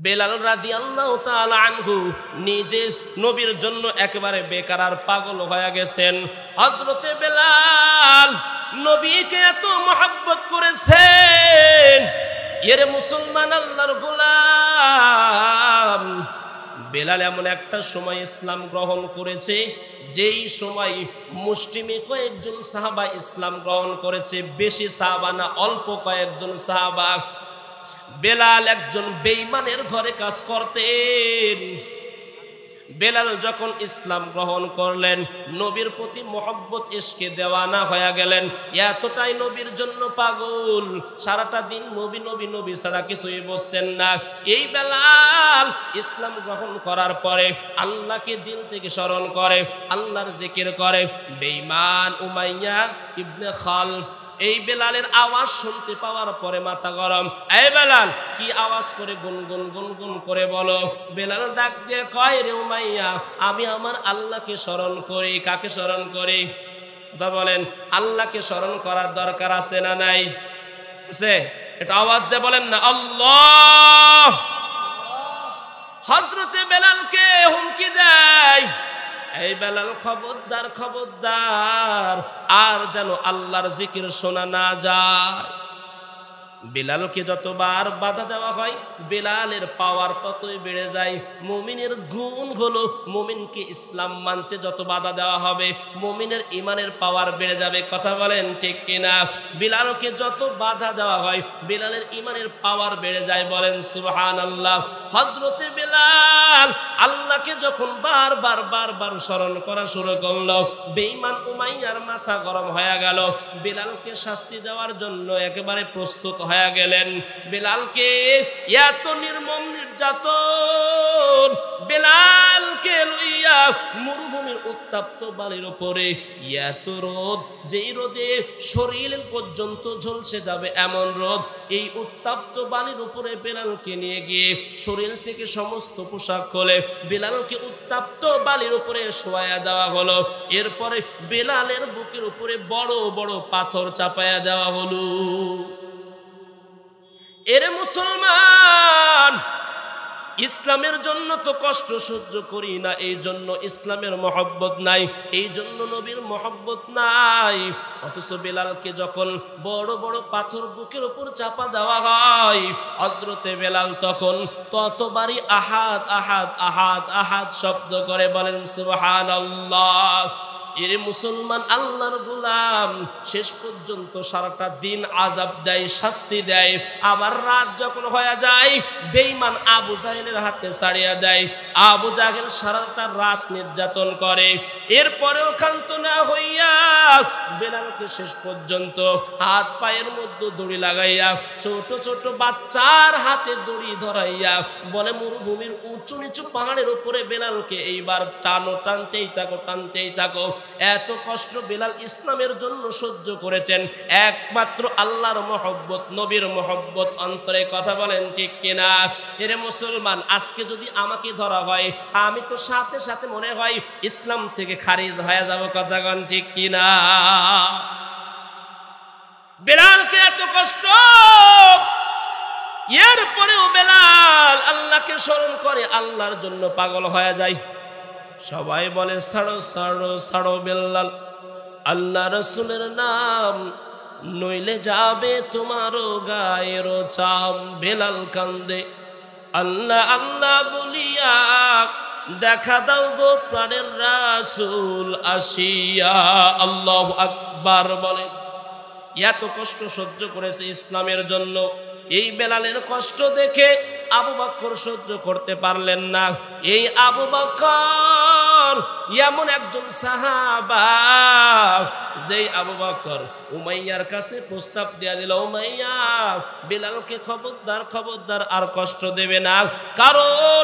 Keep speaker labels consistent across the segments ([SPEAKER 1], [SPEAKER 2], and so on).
[SPEAKER 1] বেলাল রাদিয়াল্লাহু তাআলা আনহু নিজে নবীর জন্য একেবারে বেকার আর পাগল হয়ে গেছেন। হযরতে বেলাল নবীকে এত মহব্বত করেছেন। এর মুসলমান আল্লাহর গোলাম বেলাল এমন একটা সময় ইসলাম গ্রহণ করেছে যেই সময় মুসলিমে কয়েকজন সাহাবা ইসলাম গ্রহণ করেছে, বেশি সাহাবা না, অল্প কয়েকজন সাহাবা। বেলাল একজন বেঈমানের ঘরে কাজ করতেন। বেলাল যখন ইসলাম গ্রহণ করলেন, নবীর প্রতি মহব্বত ইশকে দেওয়ানা হয়ে গেলেন। এতটাই নবীর জন্য পাগল, সারাটা দিন নবী নবী নবী ছাড়া কিছুই বুঝতেন না। এই বেলাল ইসলাম গ্রহণ করার পরে আল্লাহকে দিল থেকে স্মরণ করে, আল্লাহর জিকির করে। বেঈমান উমাইয়া ইবনে খালফ এই বেলালের আওয়াজ শুনতে পাওয়ার পরে মাথা গরম। এই বেলাল, কি আওয়াজ করে গুনগুন গুনগুন করে বলো? বেলাল ডাক দিয়ে কয়, রে উমাইয়া, আমি আমার আল্লাহকে স্মরণ করি। কাকে স্মরণ করি? কথা বলেন। আল্লাহকে স্মরণ করার দরকার আছে না নাই? আছে? এটা আওয়াজ দিয়ে বলেন না, আল্লাহ। হযরতে বেলালকে হুমকি দেয়, এই বেলাল খবরদার খবরদার, আর যেন আল্লাহর জিকির শোনা না যায়। বেলালকে যতবার বাধা দেওয়া হয় বেলালের পাওয়ার ততই বেড়ে যায়। মুমিনের গুণ হলো, মুমিনকে ইসলাম মানতে যত বাধা দেওয়া হবে মুমিনের ঈমানের পাওয়ার বেড়ে যাবে। কথা বলেন ঠিক কিনা? বেলালকে যত বাধা দেওয়া হয় বেলালের ঈমানের পাওয়ার বেড়ে যায়। বলেন সুবহানাল্লাহ। হযরতে বেলাল আল্লাহকে যখন বারবার বারবার স্মরণ করা শুরু করলো, বেঈমান উমাইয়ার মাথা গরম হয়ে গেল। বেলালকে শাস্তি দেওয়ার জন্য একেবারে প্রস্তুত হয়ে গেলেন। বেলালকে এত নির্মম নির্যাতন, বেলালকে লইয়া মরুভূমির উত্তপ্ত বালির উপরে এত রোদ, যেই রোদে শরীর পর্যন্ত ঝলসে যাবে এমন রোদ, এই উত্তপ্ত বালির উপরে বেলালকে নিয়ে গিয়ে শরীর থেকে সমস্ত পোশাক খুলে বেলালকে উত্তপ্ত বালির উপরে শোয়ায়া দেওয়া হলো। এরপরে বেলালের বুকের উপরে বড় বড় পাথর চাপায়া দেওয়া হলো। এরে মুসলমান, ইসলামের জন্য তো কষ্ট সহ্য করি না, এই জন্য ইসলামের মহব্বত নাই, এই জন্য নবীর মহব্বত নাই। অথচ বেলালকে যখন বড় বড় পাথর বুকের উপর চাপা দেওয়া হয়, হযরতে বেলাল তখন ততবারই আহাদ আহাদ আহাদ আহাদ শব্দ করে। বলেন সুবহানাল্লাহ। এর মুসলমান আল্লাহর গোলাম শেষ পর্যন্ত সারাটা দিন আযাব দেয়, শাস্তি দেয়। আবার রাত যখন হয়ে যায় বেঈমান আবু জাহেলের হাতে ছাড়িয়ে দেয়। আবু জাহেল সারাটা রাত নির্যাতন করে। এরপরেও ক্ষান্ত না হইয়া বেলালকে শেষ পর্যন্ত হাত পায়ের মধ্যে দড়ি লাগাইয়া, ছোট ছোট বাচ্চার হাতে দড়ি ধরাইয়া বলে, মরুভূমির উঁচু নিচু পাহাড়ের উপরে বেলালকে এইবার টানো, টানতেই থাকো টানতেই থাকো। এত কষ্ট বেলাল ইসলামের জন্য সহ্য করেছেন একমাত্র আল্লাহর মহব্বত, নবীর মহব্বত অন্তরে। কথা বলেন ঠিক কিনা? এরে মুসলমান, আজকে যদি আমাকে ধরা হয় আমি তো সাথে সাথে মনে হয় ইসলাম থেকে খারিজ হয়ে যাব। কথা বলেন ঠিক কিনা? বেলালকে এত কষ্ট, এরপরেও বেলাল আল্লাহকে স্মরণ করে, আল্লাহর জন্য পাগল হয়ে যায়। সবাই বলে, ছাড়ো ছাড়ো ছাড়ো বেলাল, আল্লাহ রাসূলের নাম নইলে যাবে তোমারও গায়ের চাম। বেলাল কান্দে, আল্লাহ আল্লাহ বলিয়া দেখা দাও গো প্রাণের রাসূল আসিয়া। আল্লাহু আকবার বলে। এত কষ্ট সহ্য করেছে ইসলামের জন্য। এই বেলালের কষ্ট দেখে আবু বকর সহ্য করতে পারলেন না। এই আবু বকর এমন একজন সাহাবা, যেই আবু বকর উমাইয়ার কাছে প্রস্তাব দেয়া দিল, উমাইয়া বেলালকে খবরদার খবরদার আর কষ্ট দেবে না, কারণ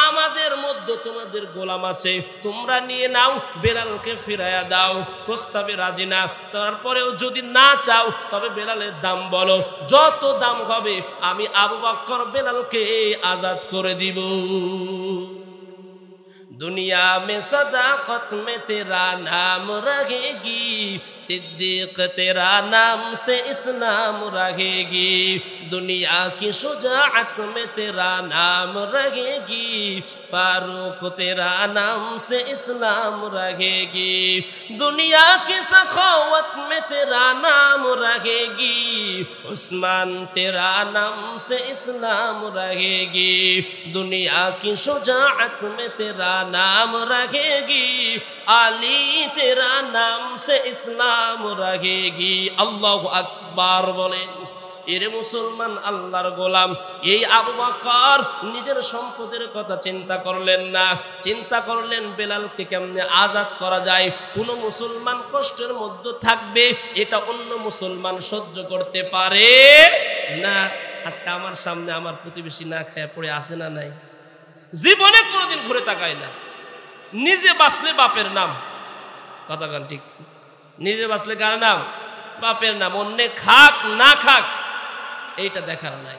[SPEAKER 1] আমাদের মধ্যে তোমাদের গোলাম আছে, তোমরা নিয়ে নাও, বেলালকে ফিরাইয়া দাও। প্রস্তাবে রাজি না। তারপরেও যদি না চাও তবে বেলালের দাম বলো, যত দাম হবে আমি আবু বকর বেলালকে আজাদ করে দিব। दुनिया में सदाकत में तेरा नाम रहेगी, सिद्दीक तेरा नाम से इस्लाम रहेगी। दुनिया की शुजाअत में तेरा नाम रहेगी, फारूक तेरा नाम से इस्लाम रहेगी। दुनिया की सखावत में तेरा नाम रहेगी, उस्मान तेरा नाम से इस्लाम रहेगी। दुनिया की शुजाअत में तेरा नाम रहेगी, अली तेरा नाम से इस्लाम रहेगी। अल्लाहु আকবার বলেন। এরে মুসলমান আল্লাহর গোলাম, এই আবু বকর নিজের সম্পদের কথা চিন্তা করলেন না, চিন্তা করলেন বেলালকে কেমনে আজাদ করা যায়। কোন মুসলমান কষ্টের মধ্যে থাকবে এটা অন্য মুসলমান সহ্য করতে পারে না। আজকে আমার সামনে আমার প্রতিবেশী না খায় পড়ে আছে না নাই? জীবনে কোনোদিন ঘুরে তাকায় না। নিজে বাঁচলে বাপের নাম, কথা গান ঠিক, নিজে বাঁচলে কার নাম? বাপের নাম। অন্য খাক না খাক এইটা দেখার নাই।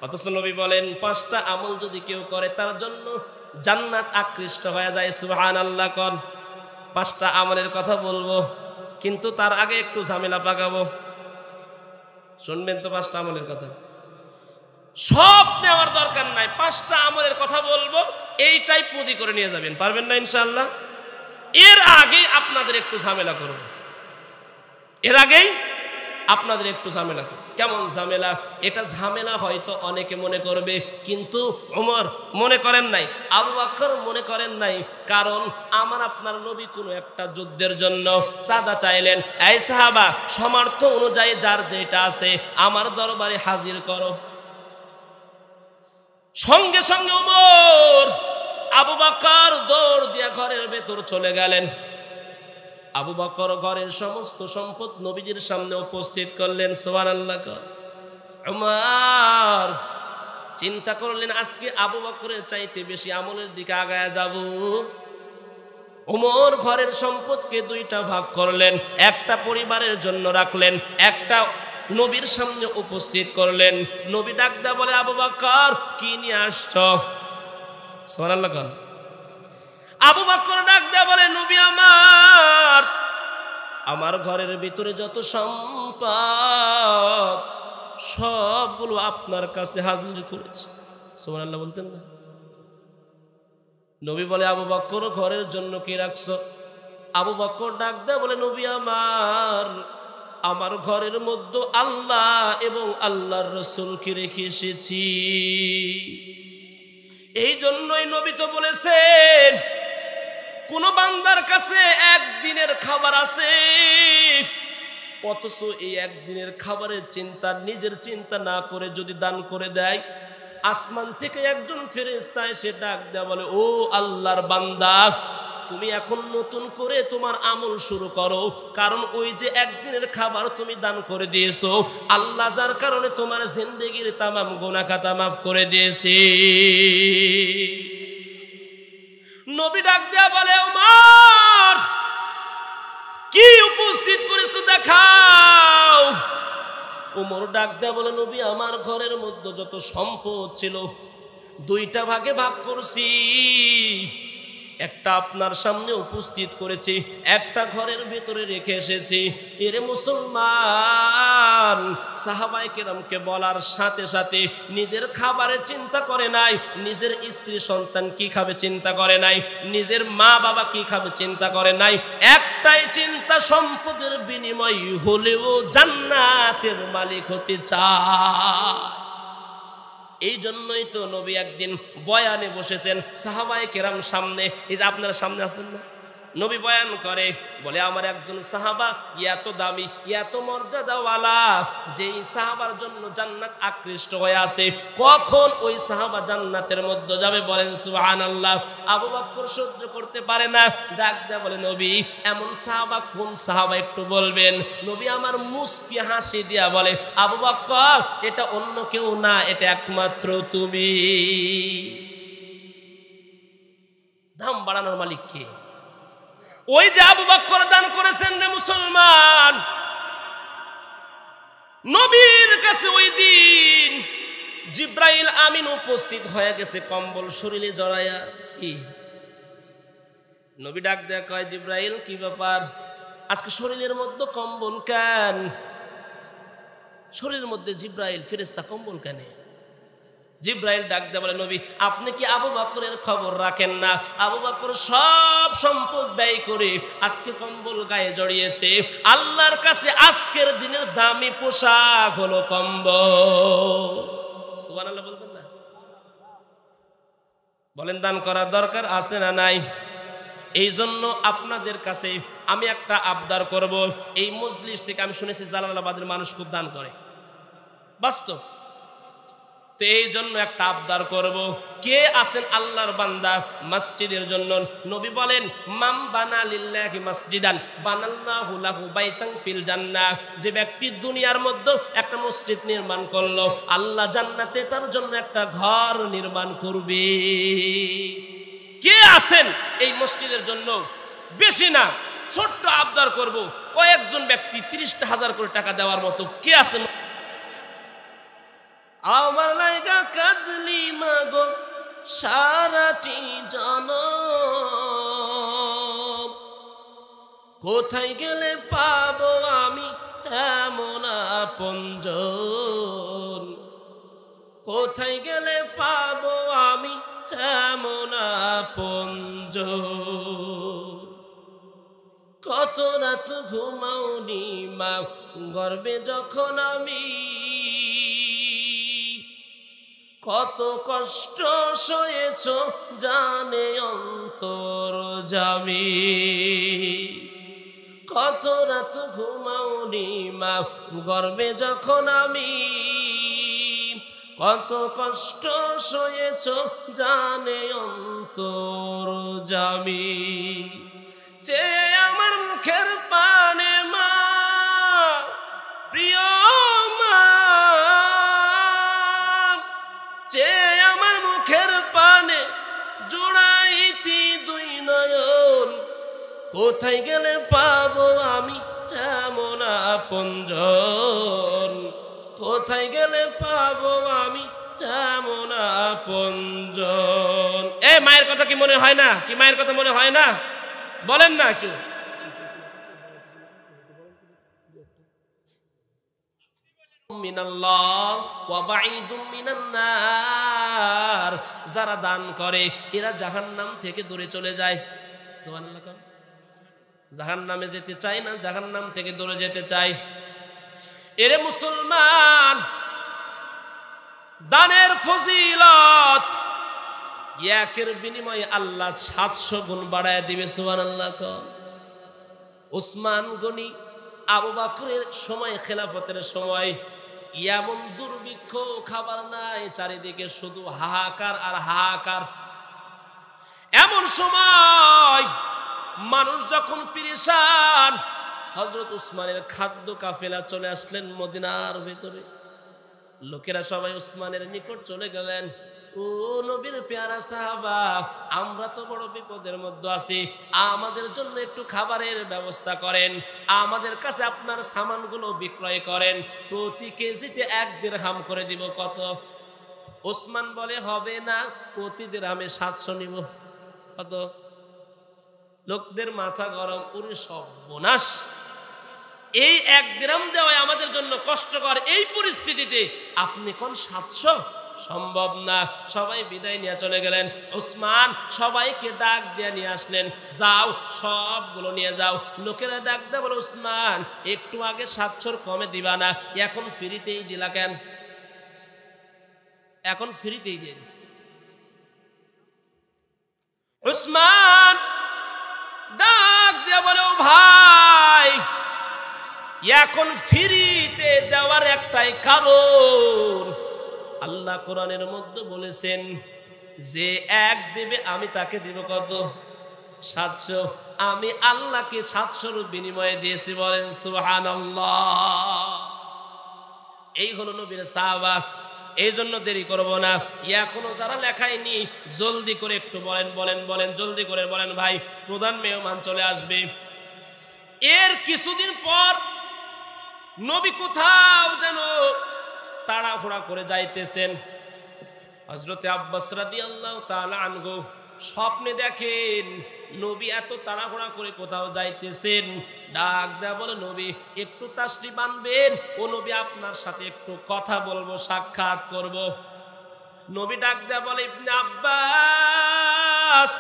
[SPEAKER 1] অথচ নবী বলেন 5টা আমল যদি কেউ করে তার জন্য জান্নাত আকৃষ্ট হয়ে যায়। সুবহানাল্লাহ কোন 5টা আমলের কথা বলবো, কিন্তু তার আগে একটু ঝামেলা পাকাবো। শুনবেন তো 5টা আমলের কথা? সব নেওয়ার দরকার নাই, 5টা আমলের কথা বলবো, এইটাই পুঁজি করে নিয়ে যাবেন। পারবেন না ইনশাআল্লাহ? এর আগেই আপনাদের একটু ঝামেলা করব, এর আগেই আপনাদের একটু ঝামেলা করব। কেমন ঝামেলা? এটা ঝামেলা হয়তো অনেকে মনে করবে, কিন্তু ওমর মনে করেন নাই, আবু বকর মনে করেন নাই। কারণ আমার আপনার নবী কোনো একটা যুদ্ধের জন্য চাঁদা চাইলেন, এই সাহাবা সামর্থ্য অনুযায়ী যার যেটা আছে আমার দরবারে হাজির করো। সঙ্গে সঙ্গে ওমর আবু বকর দৌড় দিয়ে ঘরের ভেতর চলে গেলেন। আবু বকর ঘরের সমস্ত সম্পদ নবীজির সামনে উপস্থিত করলেন। সুবহানাল্লাহ। ওমর চিন্তা করলেন আজকে আবু বকরের চাইতে বেশি আমলের দিকে আগায় যাব। ওমর ঘরের সম্পদকে 2টা ভাগ করলেন, একটা পরিবারের জন্য রাখলেন, একটা নবীর সামনে উপস্থিত করলেন। নবী ডাক দেয়া বলে, আবু বকর কি নিয়ে আসছো? সুবহানাল্লাহ। আবু বকর ডাক দেয়া বলে, নবী আমার ঘরের ভিতরে যত সম্পদ সবগুলো আপনার কাছে হাজির করেছি। সুবহানাল্লাহ বলতেন না? নবী বলে, আবু বকর ঘরের জন্য কি রাখছো? আবু বকর ডাক দেয়া বলে, নবী আমার ঘরের মধ্যে আল্লাহ এবং আল্লাহর রাসূলকে রেখে এসেছি। এই জন্যই নবী তো বলেছেন কোন বান্দার কাছে একদিনের খাবার আছে, অথচ এই একদিনের খাবারের চিন্তা নিজের চিন্তা না করে যদি দান করে দেয়, আসমান থেকে একজন ফেরেশতা এসে ডাক দেয়া বলে, ও আল্লাহর বান্দা তুমি এখন নতুন করে তোমার আমল শুরু করো, কারণ ওই যে একদিনের খাবার তুমি দান করে দিয়েছো, আল্লাহ যার কারণে তোমার জিন্দেগির তামাম গুনাহ খাতা মাফ করে দিয়েছে। নবী ডাক দেয়া বলে, ওমর কি উপস্থিত করেছো দেখাও। ওমর ডাক দেয়া বলে, নবী আমার ঘরের মধ্যে যত সম্পদ ছিল 2টা ভাগে ভাগ করছি, একটা আপনার সামনে উপস্থিত করেছি, একটা ঘরের ভেতরে রেখে এসেছি। এরে মুসলমান, সাহাবায়ে কেরামকে বলার সাথে সাথে নিজের খাবারের চিন্তা করে নাই, নিজের স্ত্রী সন্তান কি খাবে চিন্তা করে নাই, নিজের মা বাবা কি খাবে চিন্তা করে নাই। একটাই চিন্তা, সম্পদের বিনিময় হলেও জান্নাতের মালিক হতে চায়। এই জন্যই তো নবী একদিন বয়ানে বসেছেন, সাহাবায়ে কেরাম সামনে, এই যে আপনারা সামনে আছেন না, নবী বয়ান করে বলে, আমার একজন সাহাবা এত দামি এত মর্যাদাওয়ালা, যেই সাহাবার জন্য জান্নাত আকৃষ্ট হয়ে আছে, কখন ওই সাহাবা জান্নাতের মধ্যে যাবে বলেন সুবহানাল্লাহ। আবু বকর সহ্য করতে পারে না, ডাক দেয়া বলে, নবী এমন সাহাবা কোন সাহাবা একটু বলবেন? নবী আমার মুস্কি হাসি দিয়া বলে, আবু বকর এটা অন্য কেউ না, এটা একমাত্র তুমি। দাম বাড়ানোর মালিক কে? ওই যে আবু বকর দান করেছেন রে মুসলমান। নবীর কাছে ওই দিন জিব্রাইল আমিন উপস্থিত হয়ে গেছে, কম্বল শরীরে জড়ায়া। কি নবী ডাক দেয়া কয়, জিব্রাইল কি ব্যাপার, আজকে শরীরের মধ্যে কম্বল কেন? শরীরের মধ্যে জিব্রাইল ফেরেশতা কম্বল কেন? জিব্রাইল ডাক দেয়া বলে, নবী আপনি কি আবু বকরের খবর রাখেন না? আবু বকর সব সম্পদ ব্যয় করে আজকে কম্বল গায়ে জড়িয়েছে। আল্লাহর কাছে আজকের দিনের দামি পোশাক হলো কম্বল। সুবহানাল্লাহ বলবেন না? বলেন দান করার দরকার আছে না নাই? এই জন্য আপনাদের কাছে আমি একটা আবদার করব। এই মজলিস থেকে আমি শুনেছি জালালাবাদের মানুষ খুব দান করে, বাস্তব। তো এই জন্য একটা আবদার করব, কে আছেন আল্লাহর বান্দা মসজিদের জন্য? নবী বলেন, মাম বানা লিল্লাহি মসজিদান বানাল্লাহু লাহু বাইতান ফিল জান্নাহ। যে ব্যক্তি দুনিয়ার মধ্যে একটা মসজিদ নির্মাণ করলো, আল্লাহ জান্নাতে তার জন্য একটা ঘর নির্মাণ করবে। কে আছেন এই মসজিদের জন্য? বেশি না, ছোট্ট আবদার করব, কয়েকজন ব্যক্তি 30,000 করে টাকা দেওয়ার মতো কে আছেন? আমার লাইগা কাঁদলি মাগো সারাটি জনম, কোথায় গেলে পাবো আমি এমন আপনজন? কোথায় গেলে পাবো আমি এমন আপনজন? কত রাত ঘুমাওনি মা গর্বে যখন আমি, কত কষ্ট সয়েছ জানে অন্তর জামি। কত রাত ঘুমাওনি মা গর্বে যখন আমি, কত কষ্ট সয়েছ জানে অন্তর জামি। চে আমার মুখের পানে মা, প্রিয় মা, চে আমার মুখের পানে জোড়াইতি দুই নয়ন, কোথায় গেলে পাবো আমি এমন আপনজন? কোথায় গেলে পাবো আমি এমন আপনজন? এ মায়ের কথা কি মনে হয় না? কি মায়ের কথা মনে হয় না? বলেন না একটু। যারা দান করে এরা জাহান্নাম থেকে দূরে চলে যায়। সুবহানাল্লাহ। জাহান্নামে যেতে চায় না, জাহান্নাম থেকে দূরে যেতে চায়। এরে মুসলমান, দানের ফজিলত একের বিনিময়ে আল্লাহ 700 গুণ বাড়ায় দিবে। সুবহানাল্লাহ। উসমান গনি আবু বকরের সময়, খেলাফতের সময় এমন দুর্ভিক্ষ, খাবার নাই, চারিদিকে শুধু হাহাকার আর হাহাকার। এমন সময় মানুষ যখন পেরেশান, হযরত উসমানের খাদ্য কাফেলা চলে আসলেন মদিনার ভিতরে। লোকেরা সবাই উসমানের নিকট চলে গেলেন। ও নবীর পেয়ারা সাহাবা, আমরা তো বড় বিপদের মধ্যে আছি, আমাদের জন্য একটু খাবারের ব্যবস্থা করেন, আমাদের কাছে আপনার সামানগুলো বিক্রয় করেন, প্রতি কেজিতে 1 দিরহাম করে দিব। কত? উসমান বলে, হবে না, প্রতি দিরহামে 700 নিব। কত? লোকদের মাথা গরম, পুরো সর্বনাশ। এই 1 দিরহাম দেওয়া আমাদের জন্য কষ্টকর, এই পরিস্থিতিতে আপনি কোন 700? সম্ভব না। সবাই বিদায় নিয়ে চলে গেলেন। উসমান সবাইকে ডাক দিয়ে নিয়ে আসলেন, যাও সবগুলো নিয়ে যাও। লোকেরা ডাক দেয় বলে, উসমান একটু আগে 700 কমে দিবা না, এখন ফ্রিতেই দিলা কেন? এখন ফ্রিতেই দিয়ে দিছে। উসমান ডাক দিয়ে বলে, ও ভাই, এখন ফ্রিতে দেওয়ার একটাই কারণ, আল্লাহ কোরআনের মধ্যে বলেছেন যে 1 দেবে আমি তাকে দিব কত? 700। আমি আল্লাহকে 700 বিনিময়ে দিয়েছি। বলেন সুবহানাল্লাহ। এই হলো নবীর সাহাবা। এই জন্য দেরি করব না, এখনো যারা লেখায়নি জলদি করে একটু বলেন, বলেন, বলেন, জলদি করে বলেন। ভাই, প্রধান মেহমান চলে আসবে। এর কিছুদিন পর নবী কোথাও যেন তাড়াহুড়া করে যাইতেছেন। হযরতে আব্বাস রাদিয়াল্লাহু তাআলা আনহু স্বপ্নে দেখেন নবী এত তাড়াহুড়া করে কোথাও যাইতেছেন, ডাক দেয়া বলে নবী একটু তাসরি বাঁধবেন, ও নবী আপনার সাথে একটু কথা বলবো, সাক্ষাৎ করব। নবী ডাক দেয়া বলে ইবনে আব্বাস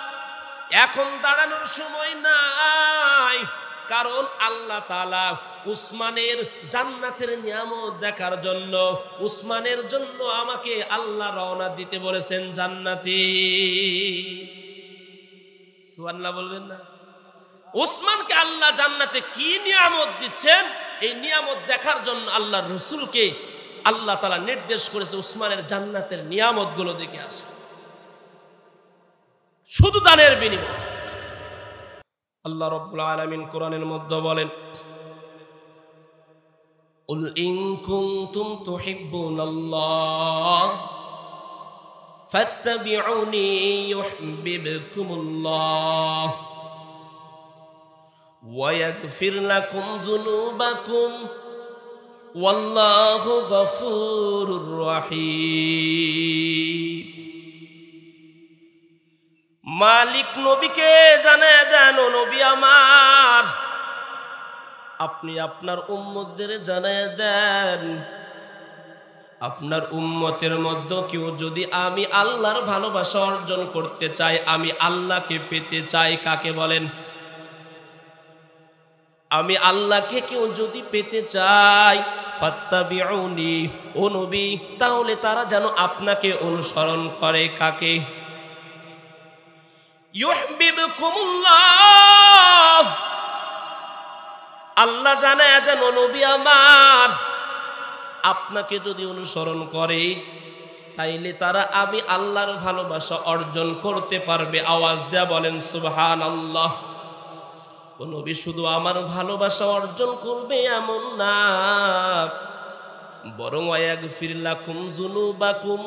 [SPEAKER 1] এখন দাঁড়ানোর সময় নাই, কারণ আল্লাহ তাআলা উসমানের জান্নাতের নিয়ামত দেখার জন্য উসমানের জন্য আমাকে আল্লাহ রওনা দিতে বলেছেন জান্নাতে। সুবহানাল্লাহ বলবেন না? উসমানকে আল্লাহ জান্নাতে কি নিয়ামত দিচ্ছেন, এই নিয়ামত দেখার জন্য আল্লাহর রাসূলকে আল্লাহ তাআলা নির্দেশ করেছে উসমানের জান্নাতের নিয়ামত গুলো দেখে আসে, শুধু দানের বিনিময়ে। আল্লাহ রাব্বুল আলামিন কোরআনের মধ্যে বলেন কুল ইন কুনতুম তুহিব্বুনাল্লাহ ফাত্তাবিউনি ইউহিব্বুকুমুল্লাহ ওয়া ইয়াগফির লাকুম যুনুবাকুম ওয়াল্লাহু গফুরুর রহিম। মালিক নবীকে জানায় দেন, ও নবী আমার আপনি আপনার উম্মতদের জানায় দেন, আপনার উম্মতের মধ্যে কেউ যদি আমি আল্লাহর ভালোবাসা অর্জন করতে চাই, আমি আল্লাহকে পেতে চাই, কাকে বলেন? আমি আল্লাহকে কেউ যদি পেতে চাই ফাত্তাবিউনি, ও নবী তাহলে তারা যেন আপনাকে অনুসরণ করে, কাকে? ইউহিব্বুকুমুল্লাহ, আল্লাহ জানায় দেন ও নবী আমার আপনাকে যদি অনুসরণ করে তাইলে তারা আমি আল্লাহর ভালোবাসা অর্জন করতে পারবে। আওয়াজ দেয়া বলেন সুবহানাল্লাহ। ও নবী শুধু আমার ভালোবাসা অর্জন করবে এমন না, বরং ওয়ায়াগফির লাকুম যুনুবাকুম,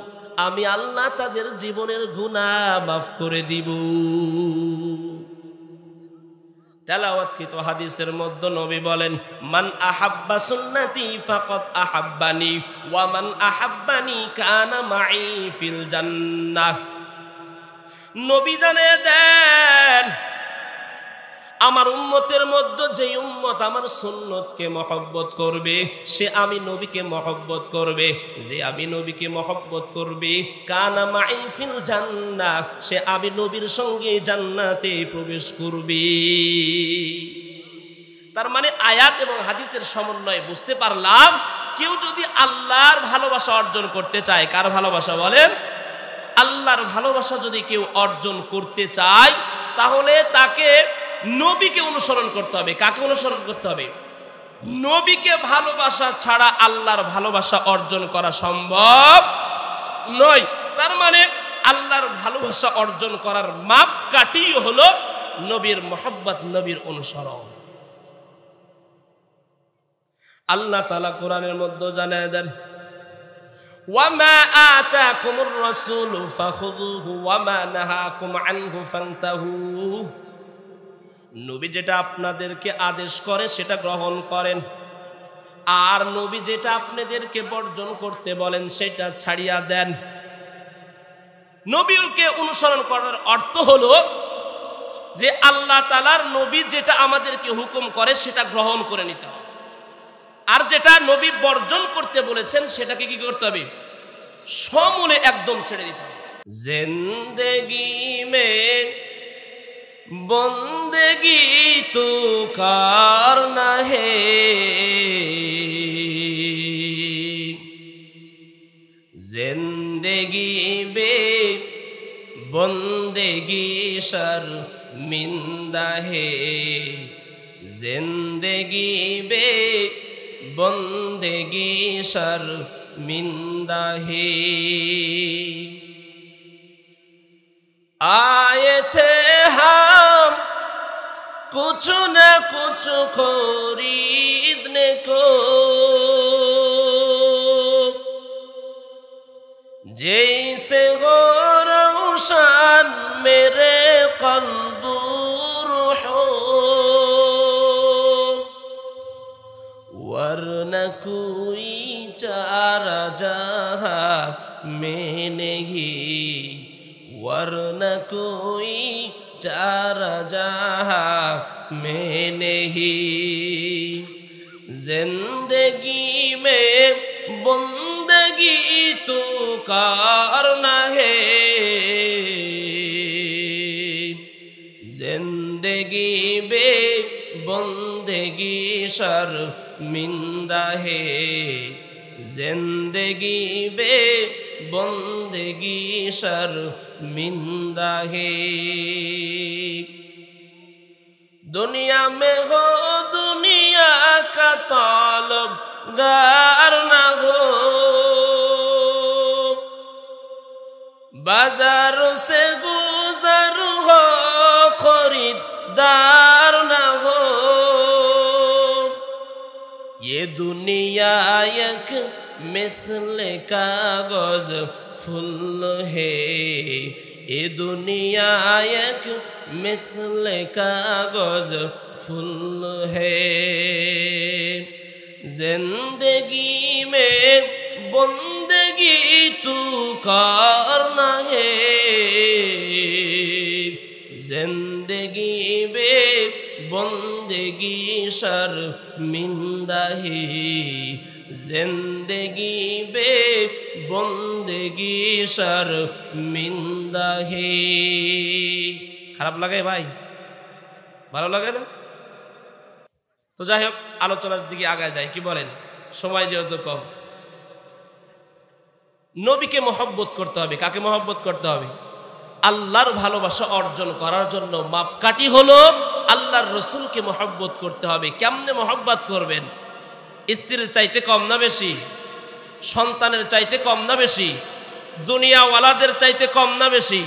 [SPEAKER 1] আমি আল্লাহ তাদের জীবনের গুনাহ মাফ করে দিব। তেলাওয়াতকৃত হাদিসের মধ্যে নবী বলেন মান আহাব্বা সুন্নতি ফাকাদ আহাব্বানি ওয়া মান আহাব্বানি কানা মাই ফিল জান্নাহ। নবী জানিয়ে দেন আমার উম্মতের মধ্যে যে উম্মত আমার সুন্নতকে মহব্বত করবে সে আমি নবীকে মহব্বত করবে, যে আমি নবীকে মহব্বত করবে কানা মাই ফিল জান্নাহ, সে আমি নবীর সঙ্গে জান্নাতে প্রবেশ করবে। তার মানে আয়াত এবং হাদিসের সমন্বয়ে বুঝতে পারলাম কেউ যদি আল্লাহর ভালোবাসা অর্জন করতে চায়, কার ভালোবাসা বলেন? আল্লাহর ভালোবাসা যদি কেউ অর্জন করতে চায় তাহলে তাকে নবীকে অনুসরণ করতে হবে। কাকে অনুসরণ করতে হবে? নবীকে ভালোবাসা ছাড়া আল্লাহর ভালোবাসা অর্জন করা সম্ভব নয়। তার মানে আল্লাহর ভালোবাসা অর্জন করার মাপকাঠি হলো নবীর মহব্বত, নবীর অনুসরণ। আল্লাহ তাআলা কোরআনের মধ্যে জানায় দেন ওয়ামা আতাকুমুর রাসূলু ফাখুযুহু ওয়ামা নাহাকুম আনহু ফান্তাহু। নবী যেটা আপনাদেরকে আদেশ করে সেটা গ্রহণ করেন, আর নবী যেটা আপনাদেরকে বর্জন করতে বলেন সেটা ছাড়িয়া দেন। নবীকে অনুসরণ করার অর্থ হলো যে আল্লাহ তাআলার নবী যেটা আমাদেরকে হুকুম করে সেটা গ্রহণ করে নিতে হবে, আর যেটা নবী বর্জন করতে বলেছেন সেটাকে কি করতে হবে? সমূলে একদম ছেড়ে দিতে হবে। জিন্দেগি মে বন্দেগি তো করনা হে, জিন্দেগি বে বন্দেগি শর্মিন্দা হে, জিন্দেগি বে বন্দেগি शर्मिंदा है। आए थे हम कुछ न कुछ खरीदने को, जैसे हो रोशन मेरे क़ल्ब हो, वरना कोई चारा जहाँ में नहीं, वरना कोई चारा जहां में नहीं। जिंदगी में बंदगी तो करना है, जिंदगी बे बंदगी शर्मिंदा है, जिंदगी बे बंदगी शर्मिंदा है। दुनिया में हो दुनिया का तलबगार ना हो, बाजारों से गुजर हो खरीदार ना हो। ये दुनिया एक मिस्ले कागज फूल है, ये दुनिया एक मिस्ले कागज फूल है। जिंदगी में बंदगी तू करना है, जिंदगी में बंदगी शर्मिंदा है, जिंदगी बे बंदगी शर्मिंदा है। খারাপ লাগে ভাই? ভালো লাগে না? তো যাই হোক, আলোচনার দিকে আগায় যাই, কি বলেন? সময় যেহেতু কম। নবীকে মহব্বত করতে হবে। কাকে মহব্বত করতে হবে? আল্লাহর ভালোবাসা অর্জন করার জন্য মাপকাঠি হলো আল্লাহর রসুলকে মহব্বত করতে হবে। কেমনে মহব্বত করবেন? স্ত্রীর চাইতে কম না বেশি? সন্তানের চাইতে কম না বেশি? দুনিয়াওয়ালাদের চাইতে কম না বেশি?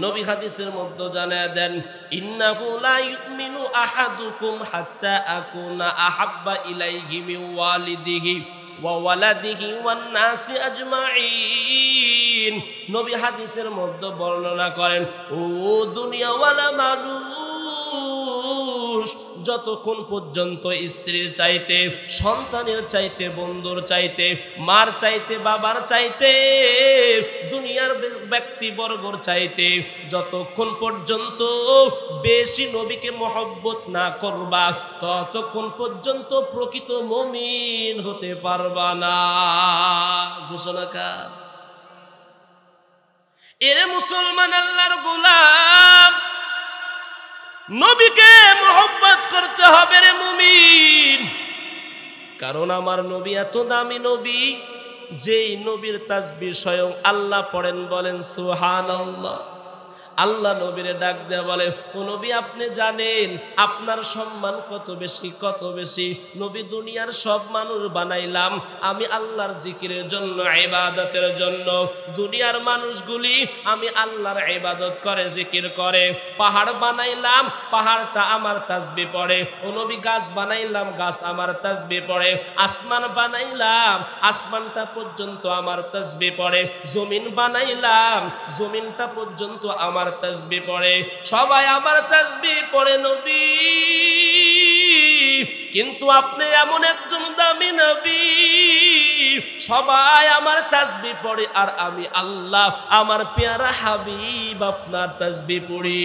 [SPEAKER 1] নবী হাদিসের মধ্যে জানায় দেন, ইন্নাহু লা ইউমিনু আহাদুকুম হাত্তা আকুনা আহাব্বা ইলাইহি মিন ওয়ালিদিহি ওয়া ওয়ালাদিহি ওয়ান নাসি আজমাইন। নবী হাদিসের মধ্যে বর্ণনা করেন, ও দুনিয়াওয়ালা মানুষ, যতক্ষণ পর্যন্ত স্ত্রীর চাইতে, সন্তানের চাইতে, বন্ধুর চাইতে, মার চাইতে, বাবার চাইতে, দুনিয়ার ব্যক্তিবর্গর চাইতে যতক্ষণ পর্যন্ত বেশি নবীকে মহব্বত না করবা, ততক্ষণ পর্যন্ত প্রকৃত মুমিন হতে পারবা না। ঘোষণা কার? এরে মুসলমান, আল্লাহর গোলাম, নবীকে মহব্বত করতে হবে রে মুমিন। কারণ আমার নবী এত দামি নবী, যেই নবীর তাসবিহ স্বয়ং আল্লাহ পড়েন, বলেন সুবহানাল্লাহ। আল্লাহ নবীরে ডাক দেয়া বলে, ও নবী, আপনি জানেন আপনার সম্মান কত বেশি, কত বেশি। নবী, দুনিয়ার সব মানুষ বানাইলাম আমি আল্লাহর জিকিরের জন্য, ইবাদতের জন্য। দুনিয়ার মানুষগুলি আমি আল্লাহর ইবাদত করে, জিকির করে। পাহাড় বানাইলাম, পাহাড়টা আমার তাসবিহ পড়ে। ও নবী, গাছ বানাইলাম, গাছ আমার তাসবিহ পড়ে। আসমান বানাইলাম, আসমানটা পর্যন্ত আমার তাসবিহ পড়ে। জমিন বানাইলাম, জমিনটা পর্যন্ত আমার তাসবিহ পড়ে। সবাই আমার তাসবিহ পড়ে নবী, কিন্তু আপনি এমন একজন দামি নবী, সবাই আমার তাসবিহ পড়ে আর আমি আল্লাহ, আমার পেয়ারা হাবিব, আপনার তাসবিহ পড়ি।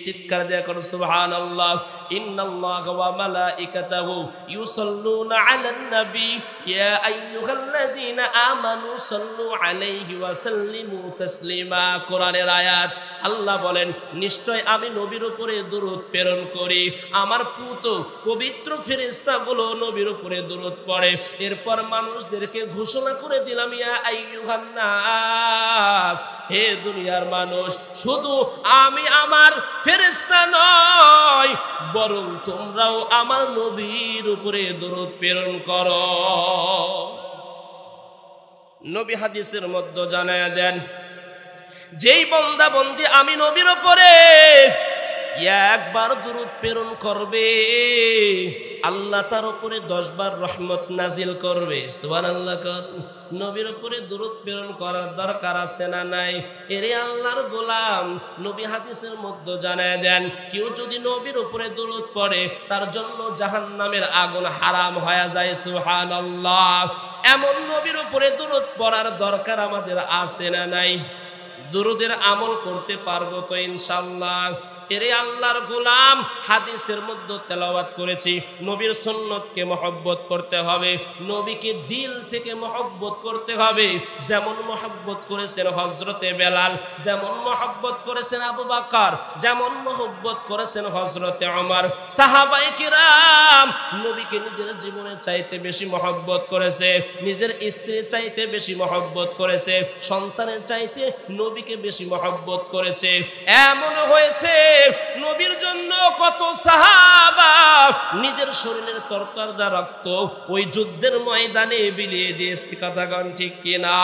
[SPEAKER 1] চিৎকার দেয়া করো সুবহানাল্লাহ। ইন্নাল্লাহা ওয়া মালাইকাতাহু ইউসাল্লুনা আলান নবী ইয়া আইয়ুহাল্লাযীনা আমানু সাল্লু আলাইহি ওয়া সাল্লিমু তাসলিমা। কোরআনের আয়াত। আল্লাহ বলেন, নিশ্চয় আমি নবীর উপরে দরুদ প্রেরণ করি, আমার পুত পবিত্র ফেরেশতাগুলো নবীর উপরে দরুদ পড়ে। এরপর মানুষদেরকে ঘোষণা করে দিলাম, ইয়া আইয়ুহান নাস, হে দুনিয়ার মানুষ, শুধু আমি আমার ফেরেশতা নয়, বরং তোমরাও আমার নবীর উপরে দরুদ প্রেরণ করো। নবী হাদিসের মধ্যে জানায়া দেন, যেই বান্দা বান্দি আমি নবীর উপরে একবার দরুদ প্রেরণ করবে, আল্লাহ তার উপরে 10 বার রহমত নাজিল করবে। সুবহানাল্লাহ। নবীর উপরে দরুদ প্রেরণ করার দরকার আছে না নাই? এরে আল্লাহর গোলাম, নবী হাদিসের মধ্যে জানায় দেন, কেউ যদি নবীর উপরে দরুদ পড়ে, তার জন্য জাহান্নামের আগুন হারাম হয়ে যায়। সুবহানাল্লাহ। এমন নবীর উপরে দরুদ পড়ার দরকার আমাদের আছে না নাই? দুরুদের আমল করতে পারবো তো ইনশাআল্লাহ? এরে আল্লাহর গোলাম, হাদিসের মধ্যে তেলাওয়াত করেছি নবীর সুন্নতকে মহব্বত করতে হবে, নবীকে দিল থেকে মহব্বত করতে হবে। যেমন মহব্বত করেছেন হযরতে বেলাল, যেমন মহব্বত করেছেন আবু বকর, যেমন মহব্বত করেছেন হযরতে ওমর। সাহাবায়ে কিরাম নবীকে নিজের জীবনের চাইতে বেশি মহব্বত করেছে, নিজের স্ত্রীর চাইতে বেশি মহব্বত করেছে, সন্তানের চাইতে নবীকে বেশি মহব্বত করেছে। এমন হয়েছে নবীর জন্য কত সাহাবা নিজের শরীরের তরতাজা রক্ত ওই যুদ্ধের ময়দানে বিলিয়ে দিয়েছে। কথা কোন ঠিক কিনা?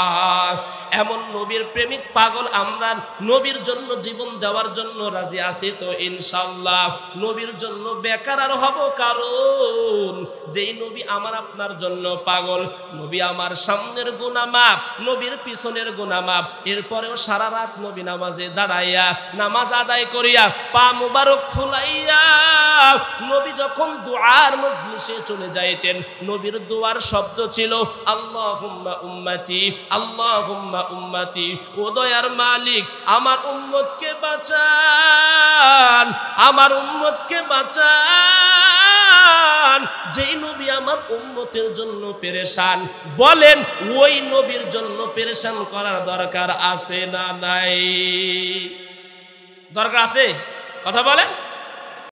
[SPEAKER 1] এমন নবীর প্রেমিক পাগল আমরা নবীর জন্য জীবন দেওয়ার জন্য রাজি আছি তো ইনশাআল্লাহ? নবীর জন্য বেকার আর হব, কারণ যেই নবী আমার আপনার জন্য পাগল, নবী আমার সামনের গুনাহ মাফ, নবীর পিছনের গুনাহ মাফ, এরপরেও সারা রাত নবী নামাজে দাঁড়াইয়া নামাজ আদায় করিয়া পা মুবারক ফুলাইয়া নবী যখন দুআর মজলিসে চলে যাইতেন, নবীর দুআর শব্দ ছিল আল্লাহুম্মা উম্মতি, আল্লাহুম্মা উম্মতি। ও দয়ার মালিক, আমার উম্মতকে বাঁচান, আমার উম্মতকে বাঁচান। যেই নবী আমার উম্মতের জন্য পেরেশান, বলেন ওই নবীর জন্য পেরেশান করার দরকার আছে না নাই? দরকার আছে? কথা বলেন।